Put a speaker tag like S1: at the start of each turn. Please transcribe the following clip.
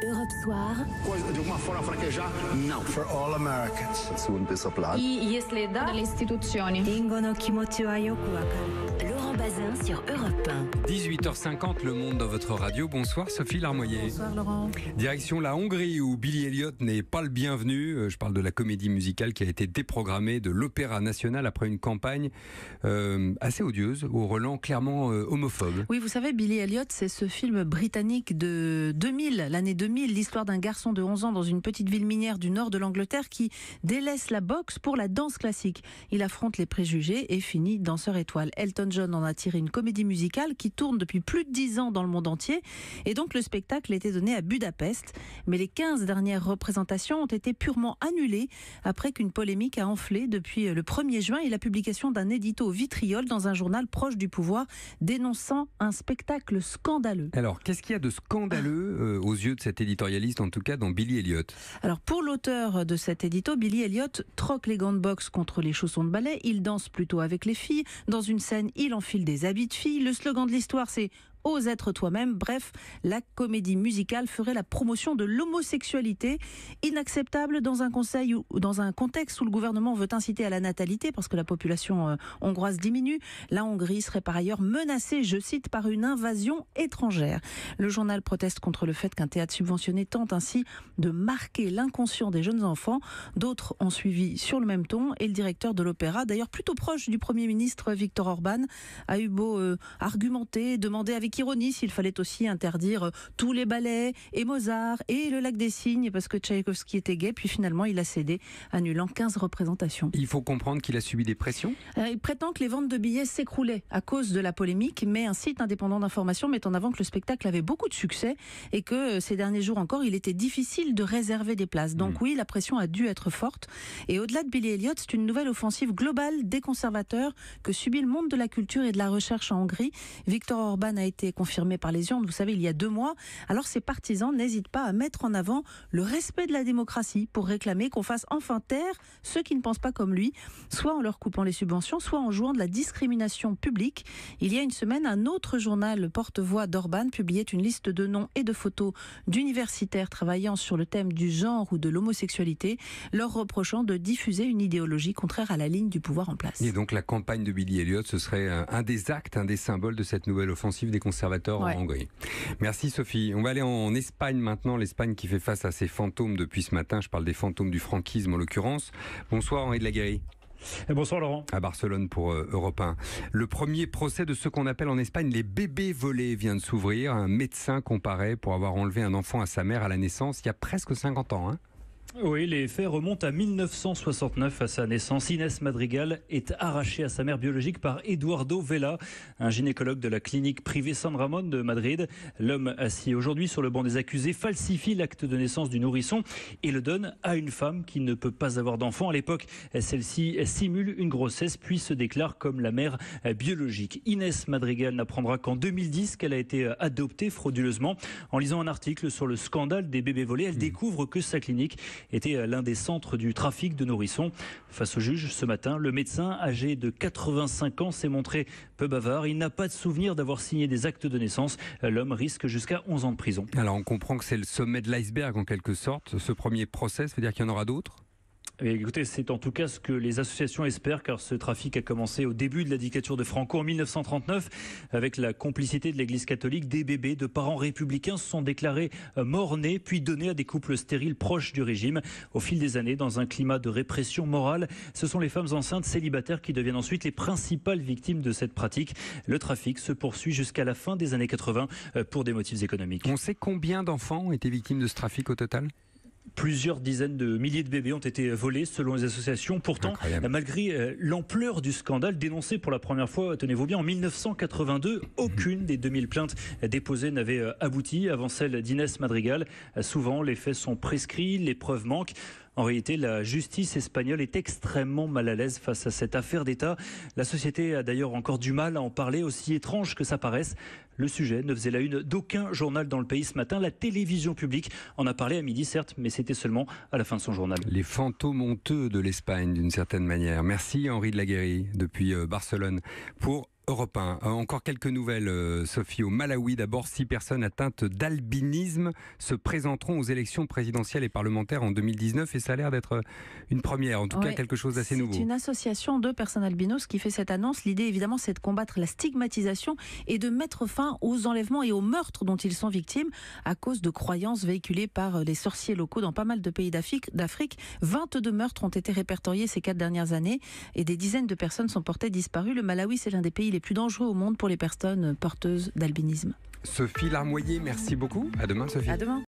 S1: Europe Soir.
S2: De uma forma fraquejar? Não.
S3: For all Americans.
S1: Если да, dalle istituzioni. Laurent Bazin sur Europe 1.
S4: 18h50, Le Monde dans votre radio. Bonsoir Sophie Larmoyer.
S5: Bonsoir Laurent.
S4: Direction la Hongrie où Billy Elliot n'est pas le bienvenu. Je parle de la comédie musicale qui a été déprogrammée de l'Opéra National après une campagne assez odieuse, au relent clairement homophobe.
S5: Oui, vous savez, Billy Elliot, c'est ce film britannique de 2000, l'année 2000, l'histoire d'un garçon de 11 ans dans une petite ville minière du nord de l'Angleterre qui délaisse la boxe pour la danse classique. Il affronte les préjugés et finit danseur étoile. Elton John en a tiré une comédie musicale qui tourne depuis plus de 10 ans dans le monde entier. Et donc le spectacle était donné à Budapest. Mais les 15 dernières représentations ont été purement annulées après qu'une polémique a enflé depuis le 1er juin et la publication d'un édito au vitriol dans un journal proche du pouvoir dénonçant un spectacle scandaleux.
S4: Alors, qu'est-ce qu'il y a de scandaleux aux yeux de cet éditorialiste, en tout cas dans Billy Elliot? Alors,
S5: pour l'auteur de cet édito, Billy Elliot troque les gants de boxe contre les chaussons de ballet. Il danse plutôt avec les filles. Dans une scène, il enfile des habits de filles. Le slogan de l'histoire, c'est « Ose être toi-même ». Bref, la comédie musicale ferait la promotion de l'homosexualité, inacceptable dans un contexte où le gouvernement veut inciter à la natalité parce que la population hongroise diminue. La Hongrie serait par ailleurs menacée, je cite, par une invasion étrangère. Le journal proteste contre le fait qu'un théâtre subventionné tente ainsi de marquer l'inconscient des jeunes enfants. D'autres ont suivi sur le même ton et le directeur de l'opéra, d'ailleurs plutôt proche du Premier ministre Viktor Orban, a eu beau argumenter, demander avec ironie s'il fallait aussi interdire tous les ballets et Mozart et le Lac des Cygnes parce que Tchaïkovski était gay, puis finalement il a cédé, annulant 15 représentations.
S4: Il faut comprendre qu'il a subi des pressions.
S5: Il prétend que les ventes de billets s'écroulaient à cause de la polémique, mais un site indépendant d'information met en avant que le spectacle avait beaucoup de succès et que ces derniers jours encore il était difficile de réserver des places. Donc oui, la pression a dû être forte et au-delà de Billy Elliot, c'est une nouvelle offensive globale des conservateurs que subit le monde de la culture et de la recherche en Hongrie. Viktor Orban a été confirmé par les urnes, vous savez, il y a 2 mois. Alors ses partisans n'hésitent pas à mettre en avant le respect de la démocratie pour réclamer qu'on fasse enfin taire ceux qui ne pensent pas comme lui, soit en leur coupant les subventions, soit en jouant de la discrimination publique. Il y a une semaine, un autre journal, le porte-voix d'Orban, publiait une liste de noms et de photos d'universitaires travaillant sur le thème du genre ou de l'homosexualité, leur reprochant de diffuser une idéologie contraire à la ligne du pouvoir en place.
S4: Et donc la campagne de Billy Elliot, ce serait un des actes, un des symboles de cette nouvelle offensive des conservateurs en Hongrie. Merci Sophie. On va aller en Espagne maintenant, l'Espagne qui fait face à ses fantômes depuis ce matin. Je parle des fantômes du franquisme en l'occurrence. Bonsoir Henri de la Guérie.
S6: Bonsoir Laurent.
S4: À Barcelone pour Europe 1. Le premier procès de ce qu'on appelle en Espagne les bébés volés vient de s'ouvrir. Un médecin comparaît pour avoir enlevé un enfant à sa mère à la naissance il y a presque 50 ans.
S6: Oui, les faits remontent à 1969. À sa naissance, Inès Madrigal est arrachée à sa mère biologique par Eduardo Vela, un gynécologue de la clinique privée San Ramón de Madrid. L'homme assis aujourd'hui sur le banc des accusés falsifie l'acte de naissance du nourrisson et le donne à une femme qui ne peut pas avoir d'enfant. À l'époque, celle-ci simule une grossesse puis se déclare comme la mère biologique. Inès Madrigal n'apprendra qu'en 2010 qu'elle a été adoptée frauduleusement. En lisant un article sur le scandale des bébés volés, elle découvre que sa clinique était l'un des centres du trafic de nourrissons. Face au juge, ce matin, le médecin, âgé de 85 ans, s'est montré peu bavard. Il n'a pas de souvenir d'avoir signé des actes de naissance. L'homme risque jusqu'à 11 ans de prison.
S4: Alors on comprend que c'est le sommet de l'iceberg en quelque sorte. Ce premier procès, ça veut dire qu'il y en aura d'autres ?
S6: Et écoutez, c'est en tout cas ce que les associations espèrent, car ce trafic a commencé au début de la dictature de Franco en 1939. Avec la complicité de l'Église catholique, des bébés de parents républicains se sont déclarés morts-nés, puis donnés à des couples stériles proches du régime. Au fil des années, dans un climat de répression morale, ce sont les femmes enceintes célibataires qui deviennent ensuite les principales victimes de cette pratique. Le trafic se poursuit jusqu'à la fin des années 80 pour des motifs économiques.
S4: On sait combien d'enfants ont été victimes de ce trafic au total ?
S6: Plusieurs dizaines de milliers de bébés ont été volés selon les associations. Pourtant, malgré l'ampleur du scandale dénoncé pour la première fois, tenez-vous bien, en 1982, aucune des 2000 plaintes déposées n'avait abouti avant celle d'Inès Madrigal. Souvent, les faits sont prescrits, les preuves manquent. En réalité, la justice espagnole est extrêmement mal à l'aise face à cette affaire d'État. La société a d'ailleurs encore du mal à en parler, aussi étrange que ça paraisse. Le sujet ne faisait la une d'aucun journal dans le pays ce matin. La télévision publique en a parlé à midi, certes, mais c'était seulement à la fin de son journal.
S4: Les fantômes honteux de l'Espagne, d'une certaine manière. Merci Henri de la Guérie, depuis Barcelone, pour Europe 1. Encore quelques nouvelles, Sophie. Au Malawi, d'abord, 6 personnes atteintes d'albinisme se présenteront aux élections présidentielles et parlementaires en 2019 et ça a l'air d'être une première, en tout cas quelque chose d'assez nouveau.
S5: C'est une association de personnes albinos qui fait cette annonce. L'idée, évidemment, c'est de combattre la stigmatisation et de mettre fin aux enlèvements et aux meurtres dont ils sont victimes à cause de croyances véhiculées par les sorciers locaux dans pas mal de pays d'Afrique. 22 meurtres ont été répertoriés ces 4 dernières années et des dizaines de personnes sont portées disparues. Le Malawi, c'est l'un des pays les plus dangereux au monde pour les personnes porteuses d'albinisme.
S4: Sophie Larmoyer, merci beaucoup. À demain, Sophie.
S5: À demain.